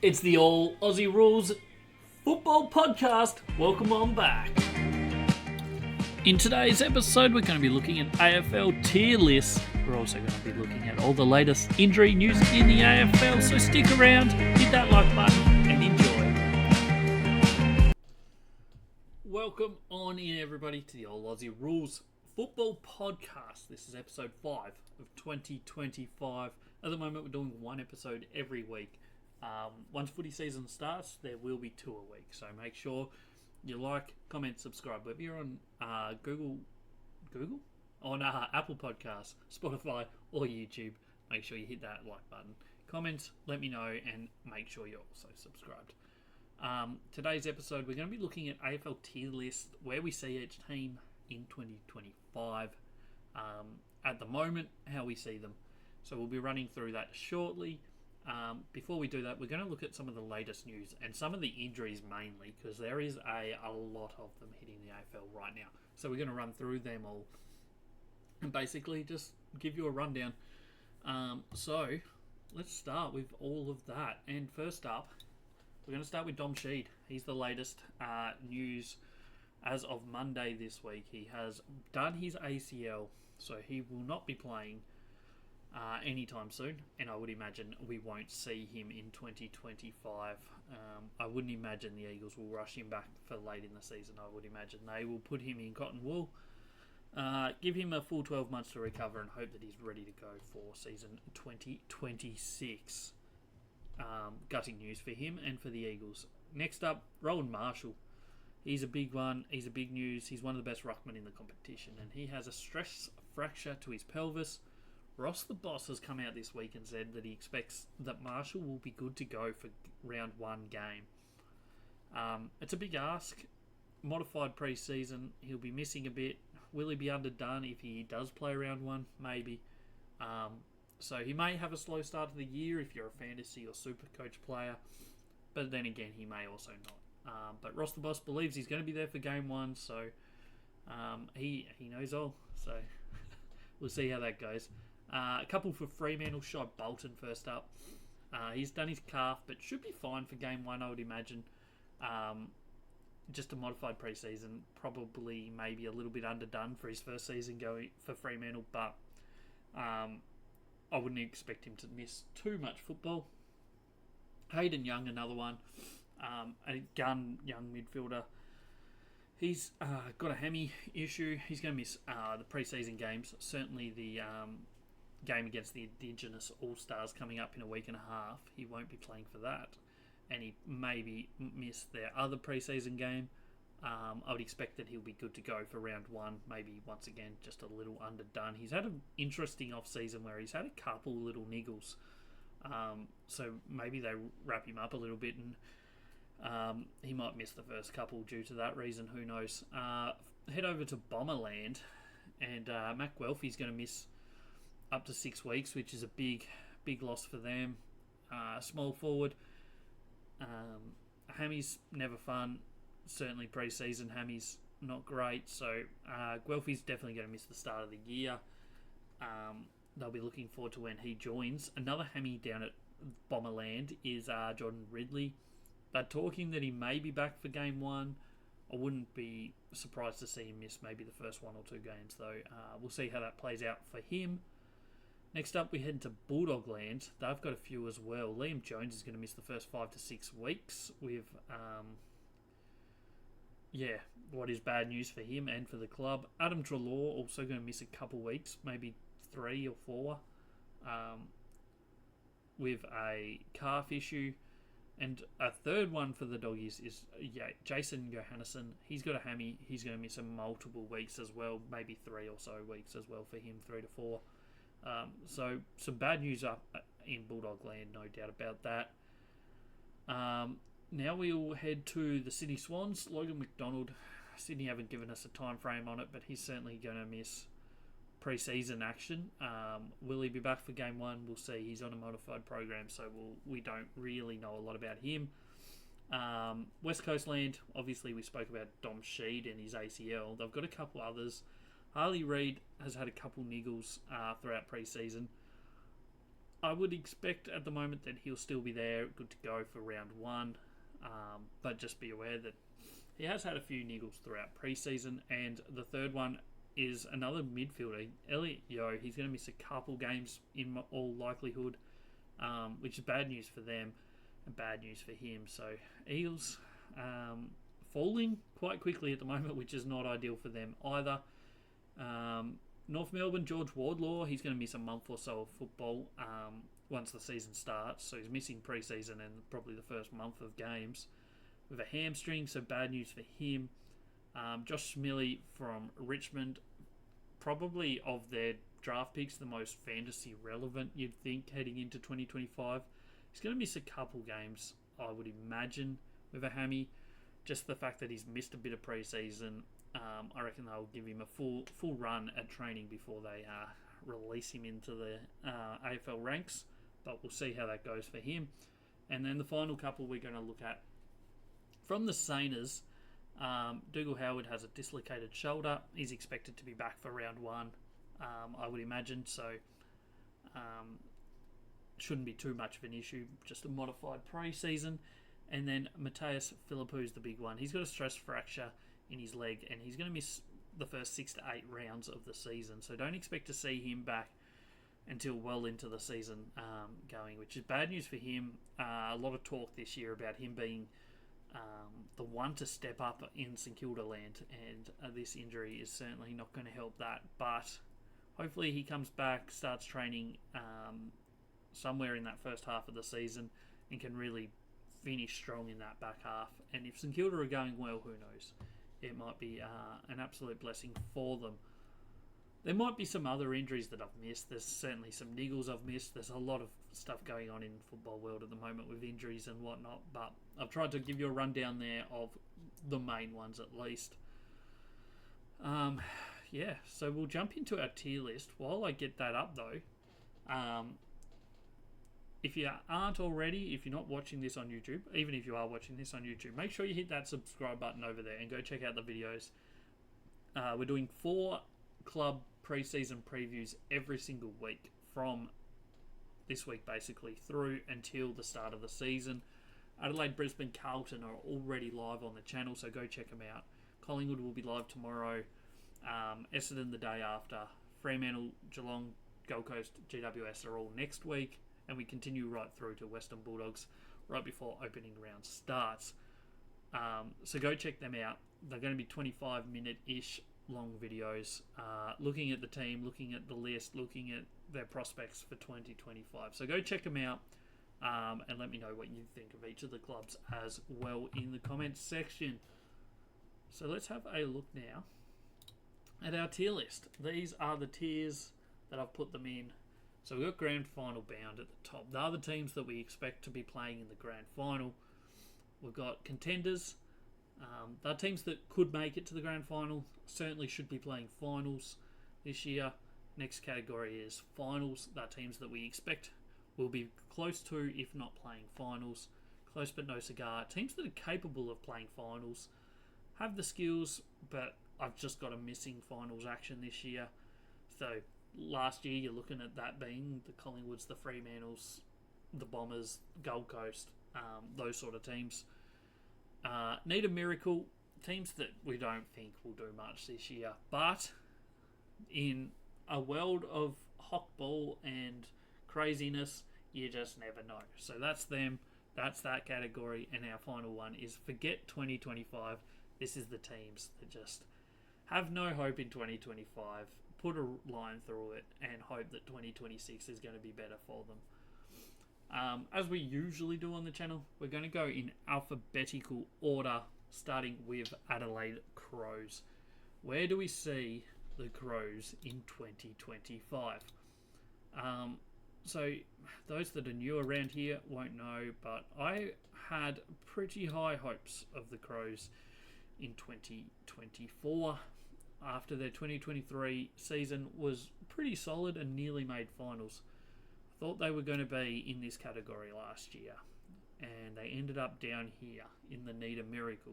It's the All Aussie Rules Football Podcast. Welcome on back. In today's episode, we're going to be looking at AFL tier lists. We're also going to be looking at all the latest injury news in the AFL. So stick around, hit that like button, and enjoy. Welcome on in, everybody, to the All Aussie Rules Football Podcast. This is episode 5 of 2025. At the moment, we're doing one episode every week. Once footy season starts, there will be 2 a week. So make sure you like, comment, subscribe. Whether you're on Google? On Apple Podcasts, Spotify, or YouTube, make sure you hit that like button. Comment, let me know, and make sure you're also subscribed. Today's episode, we're going to be looking at AFL tier lists, where we see each team in 2025. At the moment, how we see them. So we'll be running through that shortly. Before we do that, we're going to look at some of the latest news and some of the injuries mainly, because there is a lot of them hitting the AFL right now. So we're going to run through them all and basically just give you a rundown. So let's start with all of that. And first up, we're going to start with Dom Sheed. He's the latest news as of Monday this week. He has done his ACL, so he will not be playing anytime soon, and I would imagine we won't see him in 2025. I wouldn't imagine the Eagles will rush him back for late in the season. I would imagine they will put him in cotton wool, give him a full 12 months to recover, and hope that he's ready to go for season 2026. Gutting news for him and for the Eagles. Next up, Roland Marshall. He's a big one. He's a big news. He's one of the best ruckmen in the competition, and he has a stress fracture to his pelvis. Ross the Boss has come out this week and said that he expects that Marshall will be good to go for round 1 game. It's a big ask. Modified pre-season. He'll be missing a bit. Will he be underdone if he does play round 1? Maybe. So he may have a slow start to the year if you're a fantasy or super coach player. But then again, he may also not. But Ross the Boss believes he's going to be there for game 1. So he knows all. So we'll see how that goes. A couple for Fremantle. Shy Bolton first up. He's done his calf, but should be fine for game 1, I would imagine. Just a modified pre-season. Probably maybe a little bit underdone for his first season going for Fremantle, but I wouldn't expect him to miss too much football. Hayden Young, another one. A gun young midfielder. He's got a hammy issue. He's going to miss the pre-season games. Certainly the game against the Indigenous All-Stars coming up in a week and a half. He won't be playing for that. And he maybe miss their other pre-season game. I would expect that he'll be good to go for round 1. Maybe once again just a little underdone. He's had an interesting off-season where he's had a couple little niggles. So maybe they wrap him up a little bit and he might miss the first couple due to that reason. Who knows? Head over to Bomberland, and Matt Guelfi's going to miss up to 6 weeks, which is a big loss for them. Small forward. Hammy's never fun. Certainly pre-season, Hammy's not great. So Guelfi's definitely going to miss the start of the year. They'll be looking forward to when he joins. Another Hammy down at Bomberland is Jordan Ridley. They're talking that he may be back for game 1. I wouldn't be surprised to see him miss maybe the first 1 or 2 games, though. We'll see how that plays out for him. Next up, we head to Bulldog Land. They've got a few as well. Liam Jones is going to miss the first 5 to 6 weeks with, what is bad news for him and for the club. Adam Treloar also going to miss a couple weeks, maybe 3 or 4, with a calf issue. And a third one for the Doggies is Jason Johannesson. He's got a hammy. He's going to miss multiple weeks as well, maybe 3 or so weeks as well for him, 3 to 4. So some bad news up in Bulldog Land, no doubt about that. Now we'll head to the Sydney Swans. Logan McDonald. Sydney haven't given us a time frame on it, but he's certainly going to miss pre-season action. Will he be back for game 1? We'll see. He's on a modified program, so we don't really know a lot about him. West Coast Land, obviously we spoke about Dom Sheed and his ACL. They've got a couple others. Harley Reid has had a couple niggles throughout pre-season. I would expect at the moment that he'll still be there, good to go for round one. But just be aware that he has had a few niggles throughout pre-season. And the third one is another midfielder, Elliot Yeo. He's going to miss a couple games in all likelihood, which is bad news for them and bad news for him. So Eagles falling quite quickly at the moment, which is not ideal for them either. North Melbourne, George Wardlaw, he's going to miss a month or so of football once the season starts. So he's missing pre-season and probably the first month of games with a hamstring, so bad news for him. Josh Smiley from Richmond, probably of their draft picks, the most fantasy relevant, you'd think, heading into 2025. He's going to miss a couple games, I would imagine, with a hammy. Just the fact that he's missed a bit of pre-season, I reckon they'll give him a full run at training before they release him into the AFL ranks. But we'll see how that goes for him. And then the final couple we're going to look at from the Saners. Dougal Howard has a dislocated shoulder. He's expected to be back for round one, I would imagine. So shouldn't be too much of an issue. Just a modified pre-season. And then Mateus Philippou's the big one. He's got a stress fracture in his leg, and he's going to miss the first 6 to 8 rounds of the season. So don't expect to see him back until well into the season going, which is bad news for him. A lot of talk this year about him being the one to step up in St Kilda land, and this injury is certainly not going to help that. But hopefully he comes back, starts training somewhere in that first half of the season, and can really finish strong in that back half. And if St Kilda are going well, who knows? It might be an absolute blessing for them. There might be some other injuries that I've missed. There's certainly some niggles I've missed. There's a lot of stuff going on in the football world at the moment with injuries and whatnot. But I've tried to give you a rundown there of the main ones at least. So we'll jump into our tier list. While I get that up though, if you aren't already, if you're not watching this on YouTube, even if you are watching this on YouTube, make sure you hit that subscribe button over there and go check out the videos. We're doing 4 club pre-season previews every single week from this week basically through until the start of the season. Adelaide, Brisbane, Carlton are already live on the channel, so go check them out. Collingwood will be live tomorrow. Essendon the day after. Fremantle, Geelong, Gold Coast, GWS are all next week. And we continue right through to Western Bulldogs right before opening round starts. So go check them out. They're going to be 25-minute-ish long videos, looking at the team, looking at the list, looking at their prospects for 2025. So go check them out and let me know what you think of each of the clubs as well in the comments section. So let's have a look now at our tier list. These are the tiers that I've put them in. So we've got grand final bound at the top. The other teams that we expect to be playing in the grand final. We've got contenders. They're teams that could make it to the grand final. Certainly should be playing finals this year. Next category is finals. They're teams that we expect will be close to, if not playing finals. Close but no cigar. Teams that are capable of playing finals. Have the skills, but I've just got a missing finals action this year. So last year, you're looking at that being the Collingwoods, the Fremantles, the Bombers, Gold Coast, those sort of teams. Need a miracle. Teams that we don't think will do much this year. But in a world of hockball and craziness, you just never know. So that's them. That's that category. And our final one is forget 2025. This is the teams that just have no hope in 2025. Put a line through it and hope that 2026 is going to be better for them. As we usually do on the channel, we're going to go in alphabetical order, starting with Adelaide Crows. Where do we see the Crows in 2025? So those that are new around here won't know, but I had pretty high hopes of the Crows in 2024. After their 2023 season was pretty solid and nearly made finals. I thought they were going to be in this category last year, and they ended up down here in the need a miracle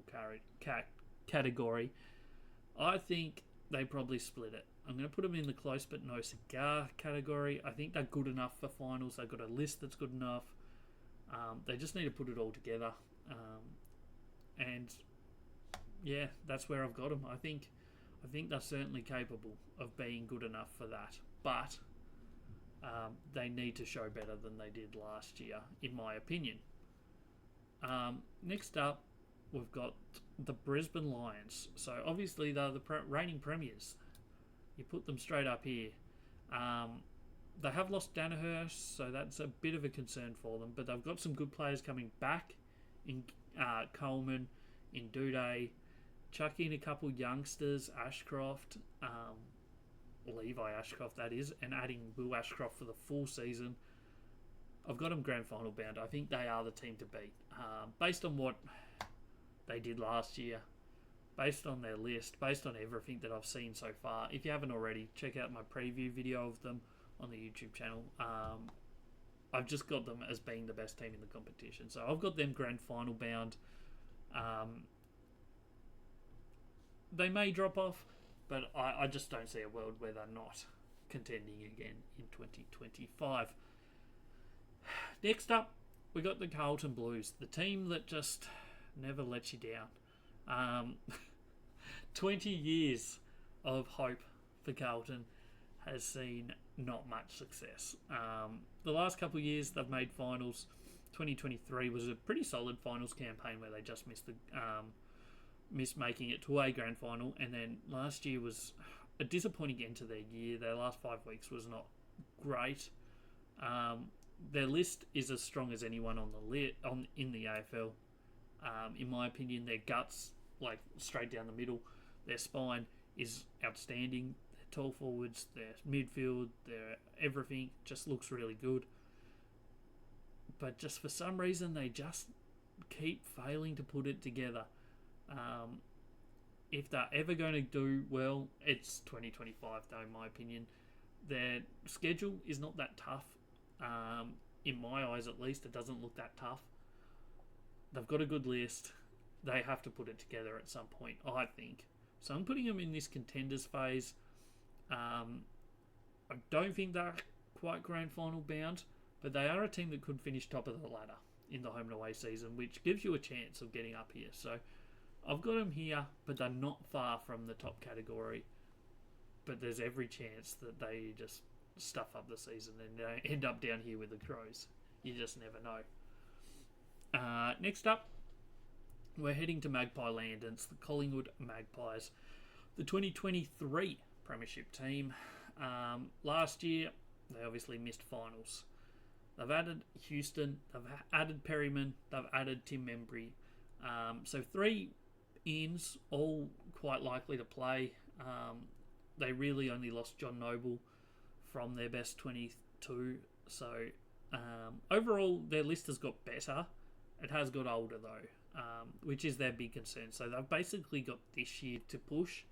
category. I think they probably split it. I'm going to put them in the close but no cigar category. I think they're good enough for finals. They've got a list that's good enough. They just need to put it all together. And yeah, that's where I've got them. I think they're certainly capable of being good enough for that. But they need to show better than they did last year, in my opinion. Next up, we've got the Brisbane Lions. So obviously they're the reigning premiers. You put them straight up here. They have lost Danaher, so that's a bit of a concern for them. But they've got some good players coming back in Coleman, in Duday. Chuck in a couple youngsters, Ashcroft, Levi Ashcroft that is, and adding Will Ashcroft for the full season. I've got them grand final bound. I think they are the team to beat. Based on what they did last year, based on their list, based on everything that I've seen so far. If you haven't already, check out my preview video of them on the YouTube channel. I've just got them as being the best team in the competition. So I've got them grand final bound. They may drop off, but I just don't see a world where they're not contending again in 2025. Next up, we got the Carlton Blues, the team that just never lets you down. 20 years of hope for Carlton has seen not much success. The last couple of years they've made finals. 2023 was a pretty solid finals campaign where they just missed making it to a grand final, and then last year was a disappointing end to their year. Their last 5 weeks was not great. Their list is as strong as anyone in the AFL. In my opinion, their guts, like straight down the middle, their spine is outstanding. Their tall forwards, their midfield, their everything just looks really good. But just for some reason, they just keep failing to put it together. If they're ever going to do well, it's 2025 though, in my opinion. Their schedule is not that tough. In my eyes at least, it doesn't look that tough. They've got a good list. They have to put it together at some point, I think. So I'm putting them in this contenders phase. I don't think they're quite grand final bound, but they are a team that could finish top of the ladder in the home and away season, which gives you a chance of getting up here. So I've got them here, but they're not far from the top category. But there's every chance that they just stuff up the season and end up down here with the Crows. You just never know. Next up, we're heading to Magpie Land, and it's the Collingwood Magpies, the 2023 Premiership team. Last year, they obviously missed finals. They've added Houston, they've added Perryman, they've added Tim Membry. So 3 ins, all quite likely to play. They really only lost John Noble from their best 22. So overall, their list has got better. It has got older though, which is their big concern. So they've basically got this year to push,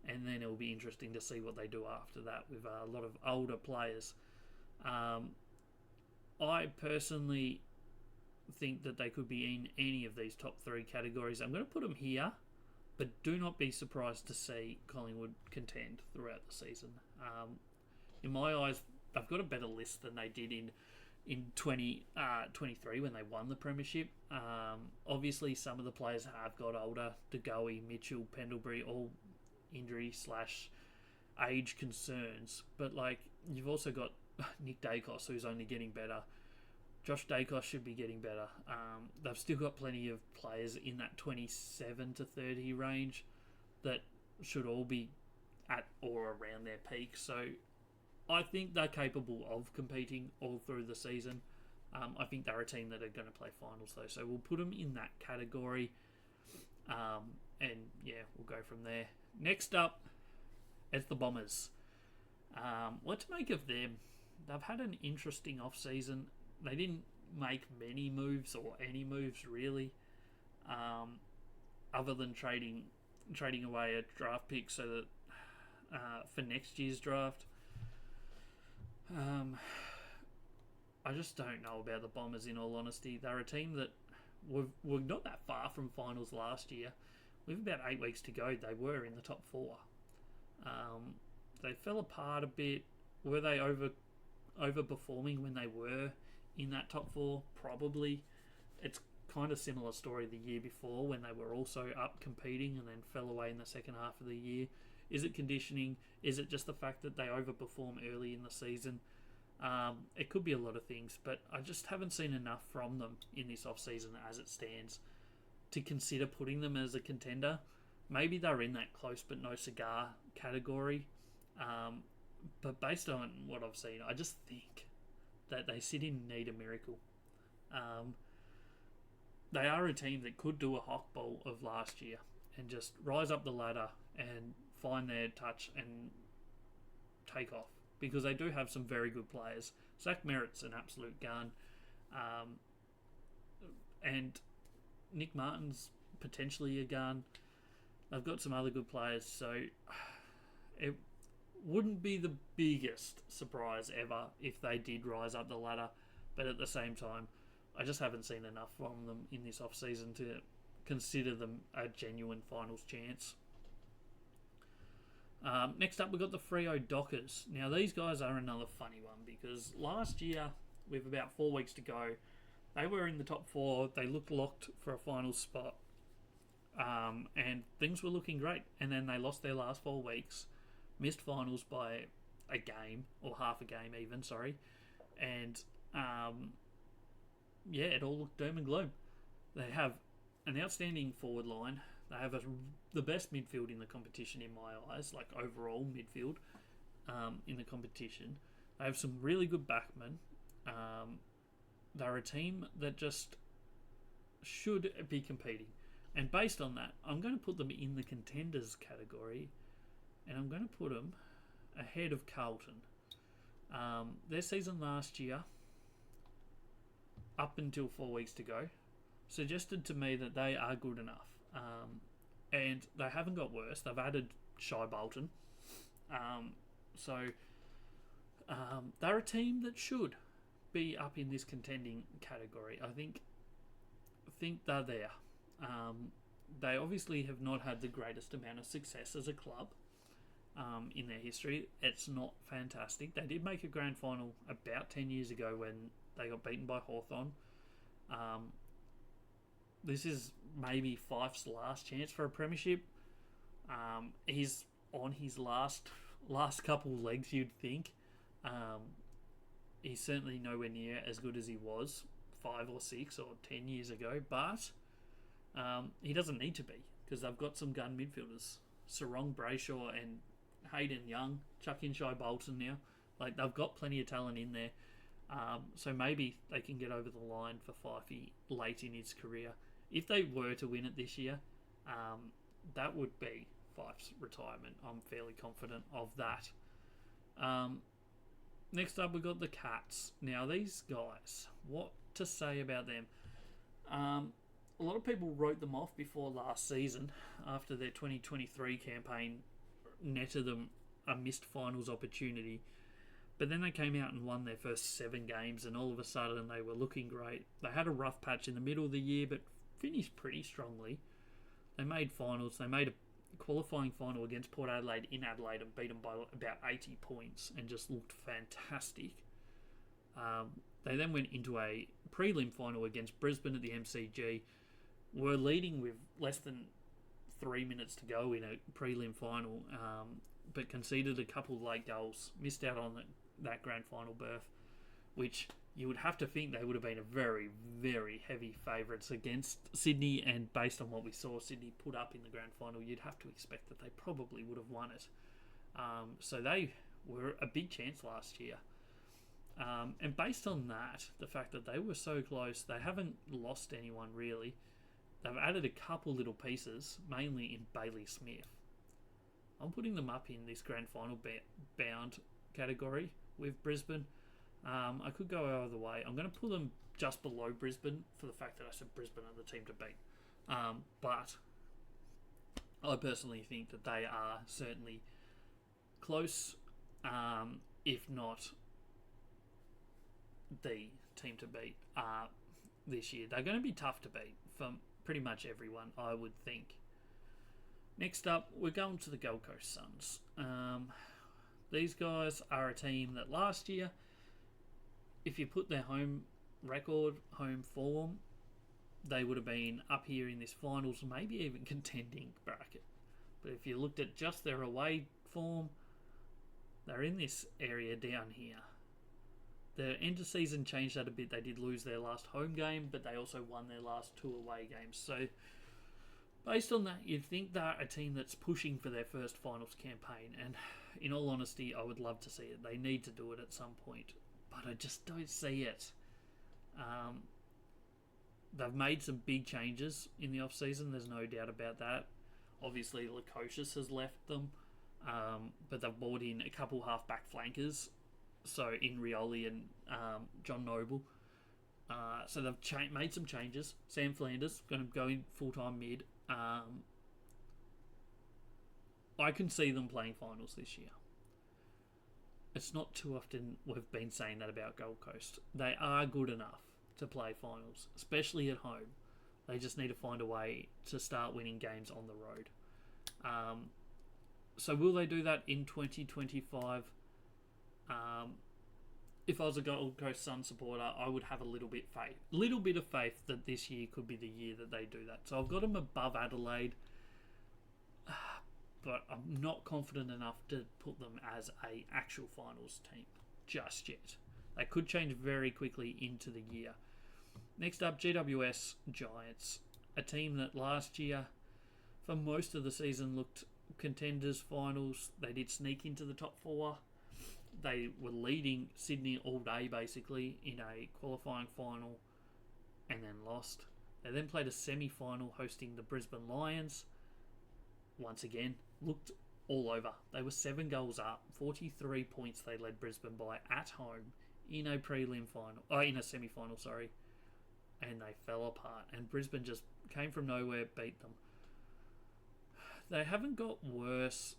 and then it'll be interesting to see what they do after that with a lot of older players. I personally think that they could be in any of these top 3 categories. I'm going to put them here, but do not be surprised to see Collingwood contend throughout the season. In my eyes, they've got a better list than they did in 2023 when they won the premiership. Obviously, some of the players have got older. DeGoey, Mitchell, Pendlebury, all injury / age concerns. But like, you've also got Nick Dacos, who's only getting better. Josh Dacos should be getting better. They've still got plenty of players in that 27 to 30 range that should all be at or around their peak. So I think they're capable of competing all through the season. I think they're a team that are going to play finals though. So we'll put them in that category. And yeah, we'll go from there. Next up, it's the Bombers. What to make of them? They've had an interesting off-season. They didn't make many moves or any moves really, other than trading away a draft pick so that for next year's draft. I just don't know about the Bombers, in all honesty. They're a team that were not that far from finals last year. With about 8 weeks to go, they were in the top 4. They fell apart a bit. Were they overperforming when they were in that top four? Probably. It's kind of similar story the year before when they were also up competing and then fell away in the second half of the year. Is it conditioning? Is it just the fact that they overperform early in the season? It could be a lot of things, but I just haven't seen enough from them in this off-season as it stands to consider putting them as a contender. Maybe they're in that close but no cigar category. But based on what I've seen, I just think that they sit in need of miracle. They are a team that could do a Hock Bowl of last year and just rise up the ladder and find their touch and take off, because they do have some very good players. Zach Merritt's an absolute gun, and Nick Martin's potentially a gun. They've got some other good players, so it wouldn't be the biggest surprise ever if they did rise up the ladder, but at the same time, I just haven't seen enough from them in this off-season to consider them a genuine finals chance. Next up, we've got the Freo Dockers. Now, these guys are another funny one, because last year, with about 4 weeks to go, they were in the top four. They looked locked for a final spot, and things were looking great. And then they lost their last 4 weeks, missed finals by a game, or half a game even, sorry. And, it all looked doom and gloom. They have an outstanding forward line. They have the best midfield in the competition in my eyes, like overall midfield in the competition. They have some really good backmen. They're a team that just should be competing. And based on that, I'm going to put them in the contenders category, and I'm going to put them ahead of Carlton. Their season last year, up until 4 weeks to go, suggested to me that they are good enough. And they haven't got worse. They've added Shai Bolton. They're a team that should be up in this contending category. I think they're there. They obviously have not had the greatest amount of success as a club in their history. It's not fantastic. They did make a grand final about 10 years ago when they got beaten by Hawthorn. This is maybe Fife's last chance for a premiership. He's on his last couple legs, you'd think. He's certainly nowhere near as good as he was 5 or 6 or 10 years ago, but he doesn't need to be, because they've got some gun midfielders. Sarong Brayshaw and Hayden Young. Chuck in Shai Bolton now. Like, they've got plenty of talent in there. So maybe they can get over the line for Fifey late in his career. If they were to win it this year, that would be Fife's retirement. I'm fairly confident of that. Next up, we've got the Cats. Now, these guys, what to say about them? A lot of people wrote them off before last season after their 2023 campaign netted them a missed finals opportunity. But then they came out and won their first 7 games, and all of a sudden they were looking great. They had a rough patch in the middle of the year, but finished pretty strongly. They made finals. They made a qualifying final against Port Adelaide in Adelaide and beat them by about 80 points and just looked fantastic. They then went into a prelim final against Brisbane at the MCG. Were leading with less than 3 minutes to go in a prelim final, but conceded a couple of late goals. Missed out on that grand final berth, which you would have to think they would have been a very, very heavy favourites against Sydney, and based on what we saw Sydney put up in the grand final, you'd have to expect that they probably would have won it. So they were a big chance last year. And based on that, the fact that they were so close, they haven't lost anyone really. They've added a couple little pieces, mainly in Bailey Smith. I'm putting them up in this grand final bound category with Brisbane. I could go either way. I'm going to put them just below Brisbane for the fact that I said Brisbane are the team to beat. But I personally think that they are certainly close, if not the team to beat this year. They're going to be tough to beat for pretty much everyone, I would think. Next up, we're going to the Gold Coast Suns. These guys are a team that last year, if you put their home record, home form, they would have been up here in this finals, maybe even contending bracket. But if you looked at just their away form, they're in this area down here. The end of season changed that a bit. They did lose their last home game, but they also won their last 2 away games. So, based on that, you'd think they're a team that's pushing for their first finals campaign. And in all honesty, I would love to see it. They need to do it at some point. But I just don't see it. They've made some big changes in the off-season. There's no doubt about that. Obviously, Lukosius has left them. But they've brought in a couple half-back flankers. So in Rioli and John Noble. So they've made some changes. Sam Flanders going to go in full-time mid. I can see them playing finals this year. It's not too often we've been saying that about Gold Coast. They are good enough to play finals, especially at home. They just need to find a way to start winning games on the road. So will they do that in 2025? If I was a Gold Coast Sun supporter, I would have a little bit of faith that this year could be the year that they do that. So I've got them above Adelaide, but I'm not confident enough to put them as a actual finals team just yet. They could change very quickly into the year. Next up, GWS Giants, a team that last year, for most of the season, looked contenders finals. They did sneak into the top 4. They were leading Sydney all day, basically, in a qualifying final and then lost. They then played a semi-final hosting the Brisbane Lions. Once again, looked all over. They were 7 goals up, 43 points they led Brisbane by at home in a in a semi-final, and they fell apart. And Brisbane just came from nowhere, beat them. They haven't got worse.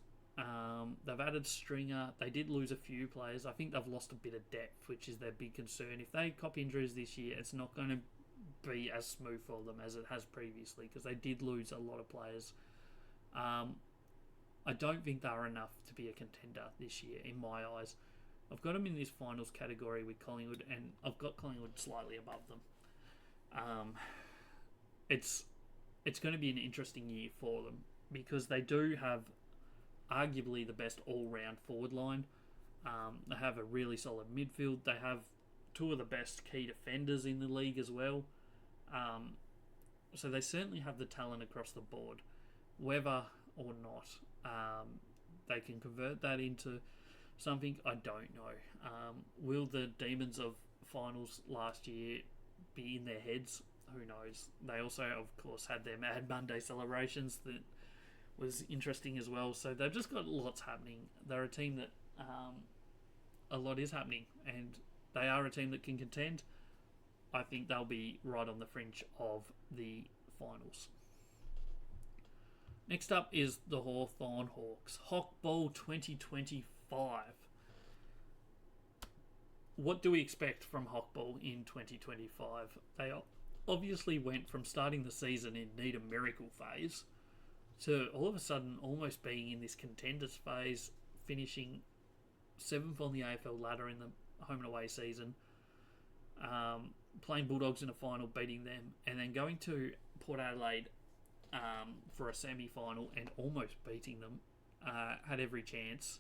They've added Stringer. They did lose a few players. I think they've lost a bit of depth, which is their big concern. If they cop injuries this year, it's not going to be as smooth for them as it has previously, because they did lose a lot of players. I don't think they're enough to be a contender this year, in my eyes. I've got them in this finals category with Collingwood, and I've got Collingwood slightly above them. It's going to be an interesting year for them, because they do have arguably the best all-round forward line. They have a really solid midfield. They have 2 of the best key defenders in the league as well. So they certainly have the talent across the board. Whether or not they can convert that into something, I don't know. Will the Demons of finals last year be in their heads? Who knows? They also, of course, had their Mad Monday celebrations that was interesting as well. So they've just got lots happening. They're a team that a lot is happening, and they are a team that can contend. I think they'll be right on the fringe of the finals. Next up is the Hawthorn Hawks. Hawk Ball 2025. What do we expect from Hawk Ball in 2025? They obviously went from starting the season in need a miracle phase to all of a sudden almost being in this contenders phase, finishing 7th on the AFL ladder in the home and away season, playing Bulldogs in a final, beating them, and then going to Port Adelaide for a semi-final and almost beating them. Had every chance,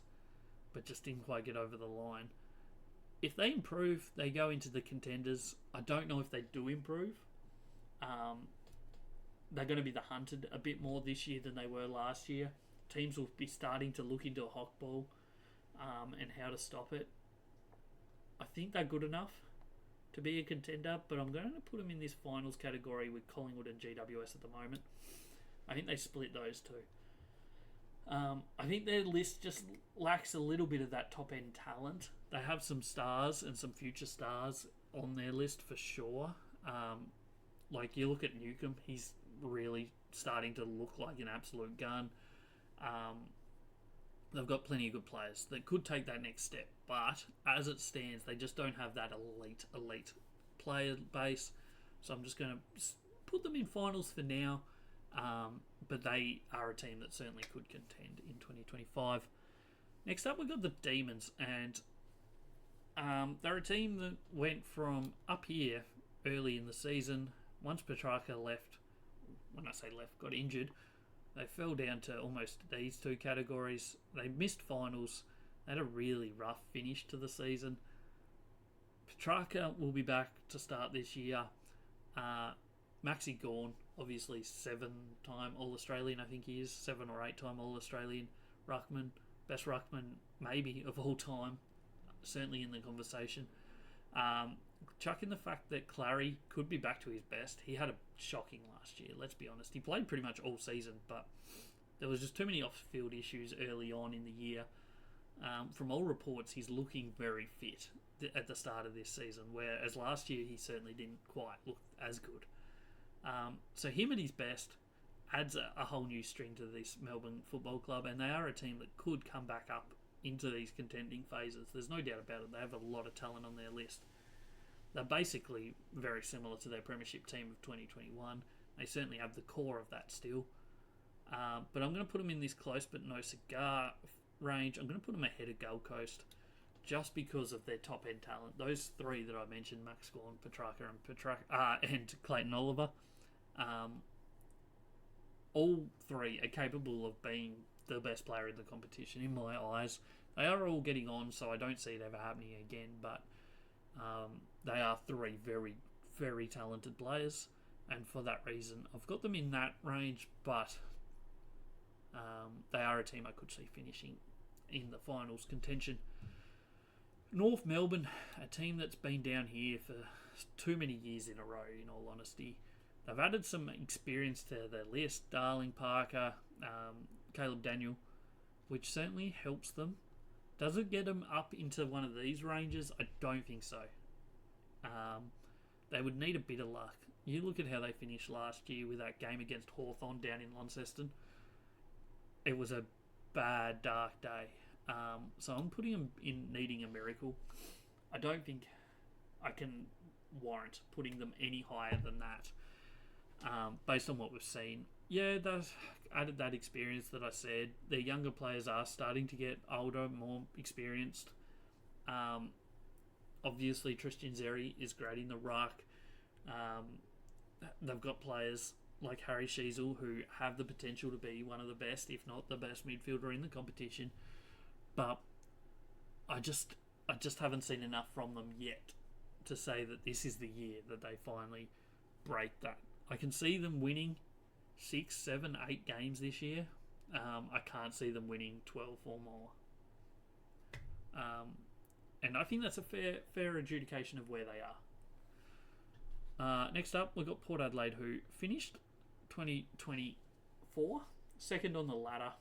but just didn't quite get over the line. If they improve, they go into the contenders. I don't know if they do improve. They're going to be the hunted a bit more this year than they were last year. Teams will be starting to look into a Hawk Ball and how to stop it. I think they're good enough to be a contender, but I'm going to put them in this finals category with Collingwood and GWS at the moment. I think they split those two. I think their list just lacks a little bit of that top-end talent. They have some stars and some future stars on their list for sure. Like you look at Newcomb, he's really starting to look like an absolute gun. They've got plenty of good players that could take that next step, but as it stands, they just don't have that elite player base. So I'm just going to put them in finals for now, but they are a team that certainly could contend in 2025. Next up, we've got the Demons, and they're a team that went from up here early in the season. Once Petrarca left, when I say left, got injured, they fell down to almost these two categories. They missed finals. They had a really rough finish to the season. Petrarca will be back to start this year. Maxi Gawn, obviously 7-time All-Australian, I think he is, 7 or 8-time All-Australian ruckman, best ruckman maybe of all time, certainly in the conversation. Chuck in the fact that Clary could be back to his best. He had a shocking last year, let's be honest. He played pretty much all season, but there was just too many off-field issues early on in the year. From all reports, he's looking very fit at the start of this season, whereas last year he certainly didn't quite look as good. So him at his best adds a whole new string to this Melbourne Football Club, and they are a team that could come back up into these contending phases. There's no doubt about it. They have a lot of talent on their list. They're basically very similar to their premiership team of 2021. They certainly have the core of that still. But I'm going to put them in this close but no cigar range. I'm going to put them ahead of Gold Coast just because of their top-end talent. Those three that I mentioned, Max Gawn, Petrarca, and Clayton Oliver, all three are capable of being the best player in the competition in my eyes. They are all getting on, so I don't see it ever happening again, but they are three very, very talented players, and for that reason, I've got them in that range, but they are a team I could see finishing in the finals contention. North Melbourne, a team that's been down here for too many years in a row, in all honesty. They've added some experience to their list. Darling, Parker, Caleb Daniel, which certainly helps them. Does it get them up into one of these ranges? I don't think so. They would need a bit of luck. You look at how they finished last year with that game against Hawthorn down in Launceston. It was a bad, dark day. So I'm putting them in needing a miracle. I don't think I can warrant putting them any higher than that, based on what we've seen. Yeah, they've added that experience that I said. Their younger players are starting to get older, more experienced. Obviously, Tristan Xerri is great in the ruck. They've got players like Harry Sheasel who have the potential to be one of the best, if not the best midfielder in the competition. But I just haven't seen enough from them yet to say that this is the year that they finally break that. I can see them winning 6, 7, 8 games this year. I can't see them winning 12 or more. And I think that's a fair adjudication of where they are. Next up, we've got Port Adelaide, who finished 2024 second on the ladder.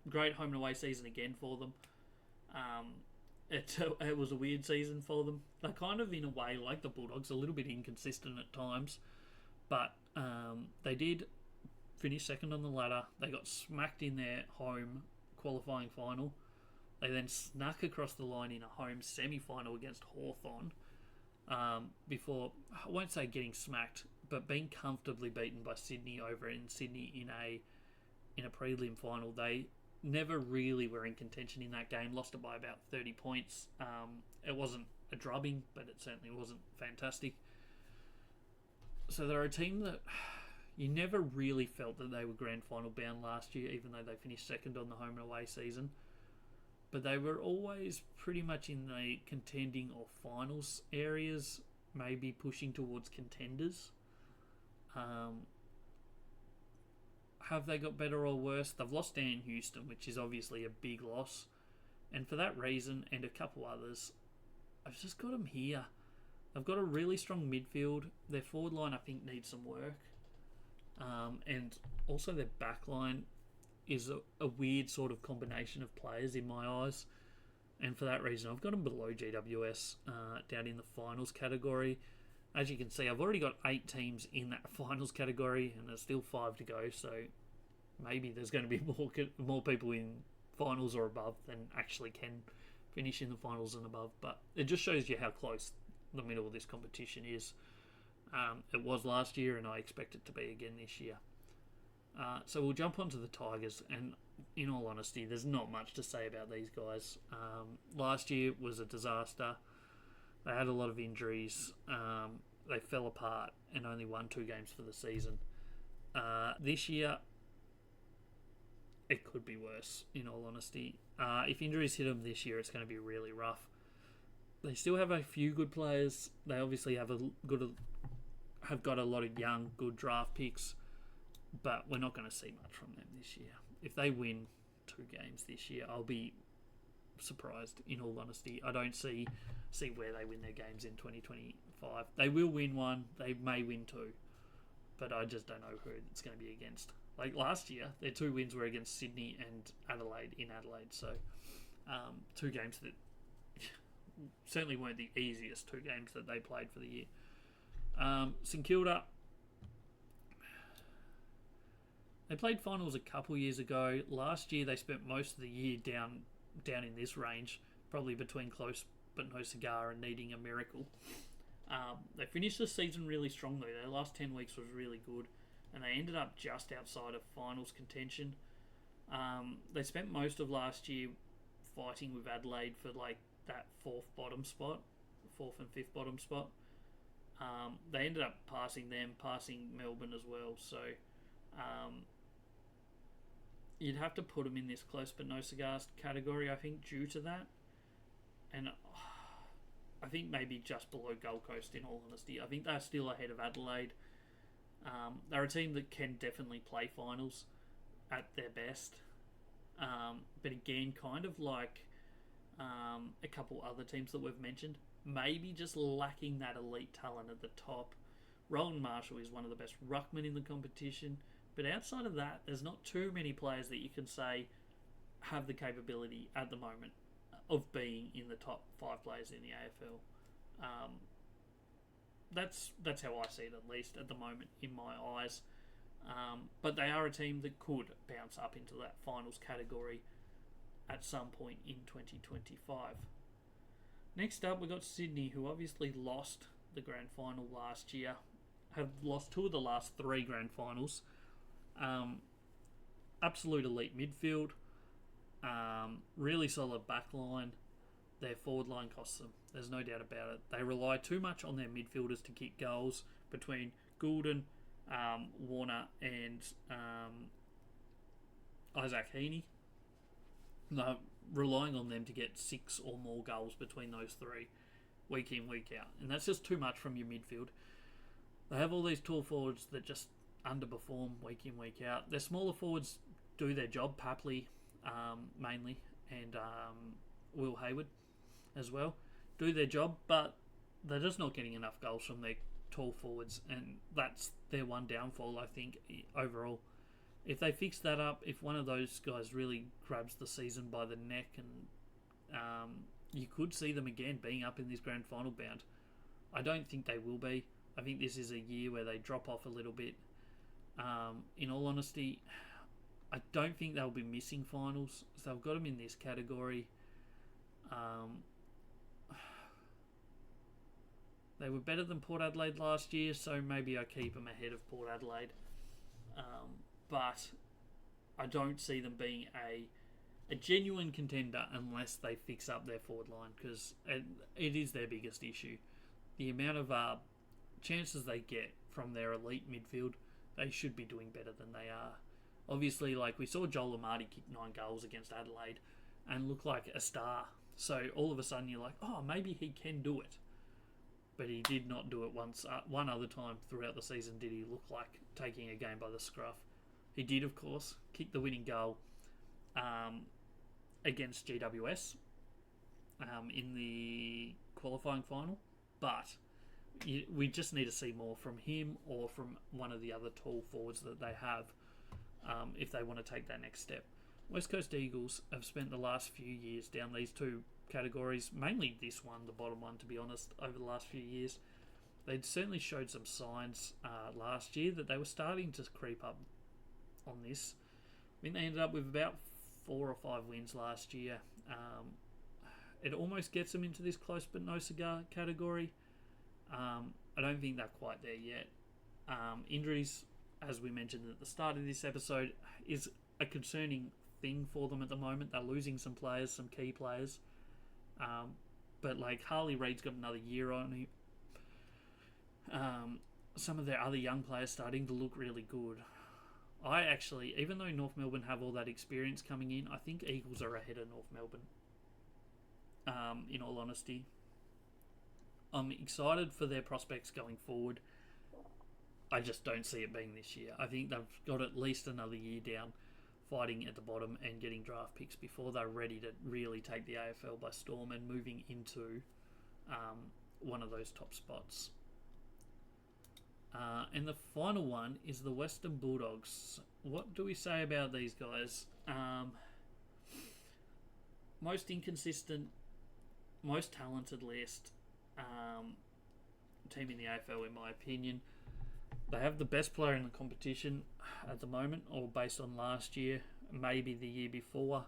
Great home and away season again for them. It was a weird season for them. They're kind of, in a way, like the Bulldogs, a little bit inconsistent at times. But they did finish second on the ladder. They got smacked in their home qualifying final. They then snuck across the line in a home semi-final against Hawthorn. Before, I won't say getting smacked, but being comfortably beaten by Sydney over in Sydney in a prelim final. They never really were in contention in that game. Lost it by about 30 points. It wasn't a drubbing, but it certainly wasn't fantastic. So they're a team that you never really felt that they were grand final bound last year, even though they finished second on the home and away season. But they were always pretty much in the contending or finals areas, maybe pushing towards contenders. Have they got better or worse? They've lost Dan Houston, which is obviously a big loss. And for that reason, and a couple others, I've just got them here. They've got a really strong midfield. Their forward line, I think, needs some work. And also their back line is a weird sort of combination of players in my eyes. And for that reason, I've got them below GWS, down in the finals category. As you can see, I've already got 8 teams in that finals category, and there's still 5 to go, so maybe there's going to be more people in finals or above than actually can finish in the finals and above. But it just shows you how close the middle of this competition is. It was last year, and I expect it to be again this year. So we'll jump onto the Tigers, and in all honesty, there's not much to say about these guys. Last year was a disaster. They had a lot of injuries. They fell apart and only won 2 games for the season. This year, it could be worse, in all honesty. If injuries hit them this year, it's going to be really rough. They still have a few good players. They obviously have got a lot of young, good draft picks, but we're not going to see much from them this year. If they win 2 games this year, I'll be surprised, in all honesty. I don't see where they win their games in 2025. They will win 1. They may win 2. But I just don't know who it's going to be against. Like last year, their 2 wins were against Sydney and Adelaide in Adelaide. So 2 games that certainly weren't the easiest 2 games that they played for the year. St Kilda, they played finals a couple years ago. Last year, they spent most of the year down in this range, probably between close but no cigar and needing a miracle. They finished the season really strongly. Their last 10 weeks was really good, and they ended up just outside of finals contention. They spent most of last year fighting with Adelaide for like that 4th and 5th bottom spot. They ended up passing Melbourne as well. So you'd have to put them in this close but no cigars category, I think, due to that. And I think maybe just below Gold Coast, in all honesty. I think they're still ahead of Adelaide. They're a team that can definitely play finals at their best. But again, kind of like a couple other teams that we've mentioned, maybe just lacking that elite talent at the top. Roland Marshall is one of the best ruckmen in the competition. But outside of that, there's not too many players that you can say have the capability at the moment of being in the top 5 players in the AFL. That's how I see it, at least at the moment, in my eyes. But they are a team that could bounce up into that finals category at some point in 2025. Next up, we've got Sydney, who obviously lost the grand final last year, have lost 2 of the last 3 grand finals. Absolute elite midfield, really solid back line. Their forward line costs them. There's no doubt about it. They rely too much on their midfielders to kick goals between Goulden, Warner and Isaac Heaney. No, relying on them to get 6 or more goals between those 3 week in, week out. And that's just too much from your midfield. They have all these tall forwards that just underperform week in, week out. Their smaller forwards do their job, Papley mainly, and Will Hayward as well, do their job, but they're just not getting enough goals from their tall forwards, and that's their one downfall, I think, overall. If they fix that up, if one of those guys really grabs the season by the neck, and you could see them again being up in this grand final bound. I don't think they will be. I think this is a year where they drop off a little bit. In all honesty, I don't think they'll be missing finals, so I've got them in this category. They were better than Port Adelaide last year, so maybe I keep them ahead of Port Adelaide. But I don't see them being a genuine contender unless they fix up their forward line, because it is their biggest issue. The amount of chances they get from their elite midfield, they should be doing better than they are. Obviously, like we saw Joel Amartey kick 9 goals against Adelaide and look like a star. So all of a sudden you're like, oh, maybe he can do it. But he did not do it once. One other time throughout the season did he look like taking a game by the scruff. He did, of course, kick the winning goal against GWS in the qualifying final. But we just need to see more from him or from one of the other tall forwards that they have if they want to take that next step. West Coast Eagles have spent the last few years down these 2 categories, mainly this one, the bottom one, to be honest, over the last few years. They'd certainly showed some signs last year that they were starting to creep up on this. I think they ended up with about 4 or 5 wins last year. It almost gets them into this close but no cigar category. I don't think they're quite there yet. Injuries as we mentioned at the start of this episode, is a concerning thing for them at the moment. They're losing some players, some key players. But like Harley Reid's got another year on him. Some of their other young players starting to look really good. I actually, even though North Melbourne have all that experience coming in, I think Eagles are ahead of North Melbourne. In all honesty, I'm excited for their prospects going forward. I just don't see it being this year. I think they've got at least another year down, fighting at the bottom and getting draft picks before they're ready to really take the AFL by storm and moving into one of those top spots. And the final one is the Western Bulldogs. What do we say about these guys? Most inconsistent, most talented list team in the AFL, in my opinion. They have the best player in the competition at the moment, or based on last year, maybe the year before,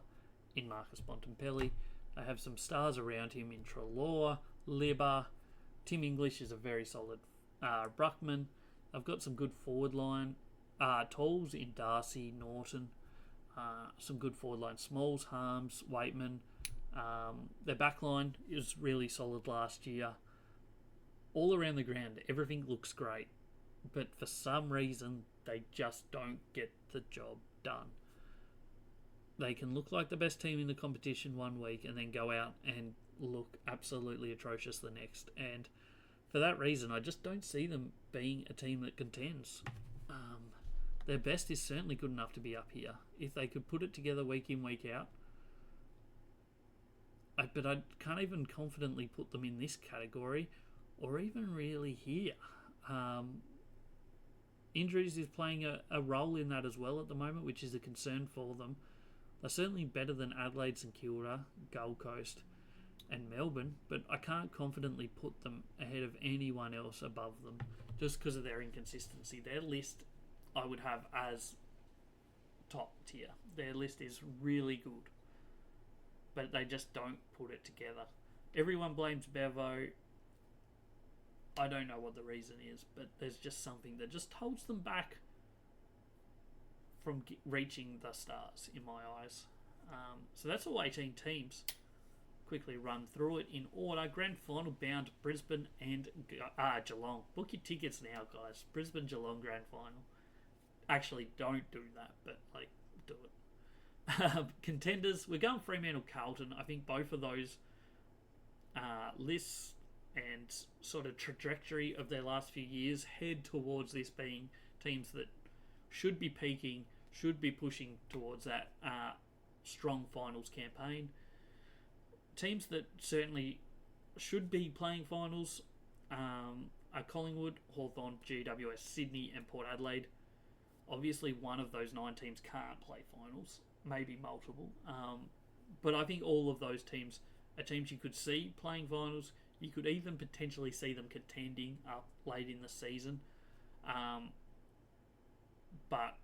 in Marcus Bontempelli. They have some stars around him in Treloar, Libba. Tim English is a very solid ruckman. They've got some good forward line tools in Darcy, Norton. Some good forward line Smalls, Harms, Waitman. Their back line is really solid last year. All around the ground, everything looks great. But for some reason, they just don't get the job done. They can look like the best team in the competition one week and then go out and look absolutely atrocious the next. And for that reason, I just don't see them being a team that contends. Their best is certainly good enough to be up here. If they could put it together week in, week out. But I can't even confidently put them in this category or even really here. Injuries is playing a role in that as well at the moment, which is a concern for them. They're certainly better than Adelaide, St Kilda, Gold Coast and Melbourne, but I can't confidently put them ahead of anyone else above them just because of their inconsistency. Their list I would have as top tier. Their list is really good, but they just don't put it together. Everyone blames Bevo. I don't know what the reason is, but there's just something that just holds them back from reaching the stars in my eyes. So that's all 18 teams. Quickly run through it in order. Grand final bound Brisbane and Geelong. Book your tickets now, guys. Brisbane Geelong grand final. Actually, don't do that, but do it. Contenders, we're going Fremantle Carlton. I think both of those lists and sort of trajectory of their last few years head towards this being teams that should be peaking, should be pushing towards that strong finals campaign. Teams that certainly should be playing finals are Collingwood, Hawthorn, GWS, Sydney and Port Adelaide. Obviously one of those 9 teams can't play finals, maybe multiple. But I think all of those teams are teams you could see playing finals. You could even potentially see them contending up late in the season. But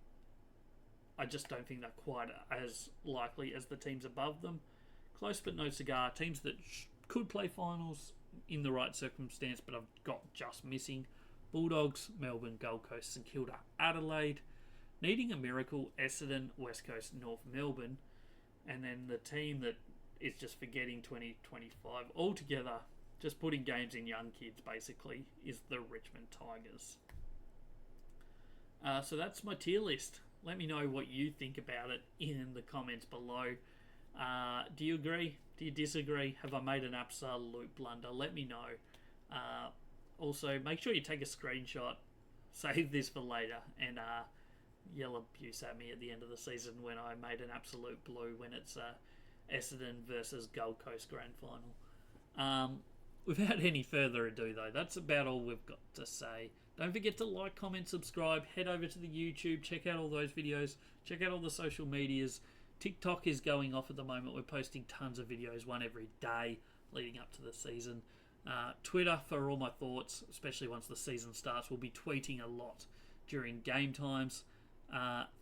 I just don't think they're quite as likely as the teams above them. Close but no cigar. Teams that could play finals in the right circumstance, but I've got just missing. Bulldogs, Melbourne, Gold Coast, St Kilda, Adelaide. Needing a miracle, Essendon, West Coast, North Melbourne. And then the team that is just forgetting 2025 altogether, just putting games in young kids basically, is the Richmond Tigers. So that's my tier list. Let me know what you think about it in the comments below. Do you agree? Do you disagree? Have I made an absolute blunder? Let me know. Also, make sure you take a screenshot, save this for later, and yell abuse at me at the end of the season when I made an absolute blue when it's Essendon versus Gold Coast Grand Final. Without any further ado, though, that's about all we've got to say. Don't forget to like, comment, subscribe, head over to the YouTube, check out all those videos, check out all the social medias. TikTok is going off at the moment. We're posting tons of videos, one every day leading up to the season. Twitter for all my thoughts, especially once the season starts. We'll be tweeting a lot during game times.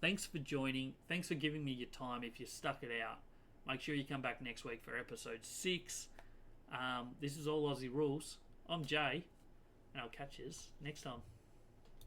Thanks for joining. Thanks for giving me your time if you stuck it out. Make sure you come back next week for episode 6. This is All Aussie Rules. I'm Jay, and I'll catch you next time.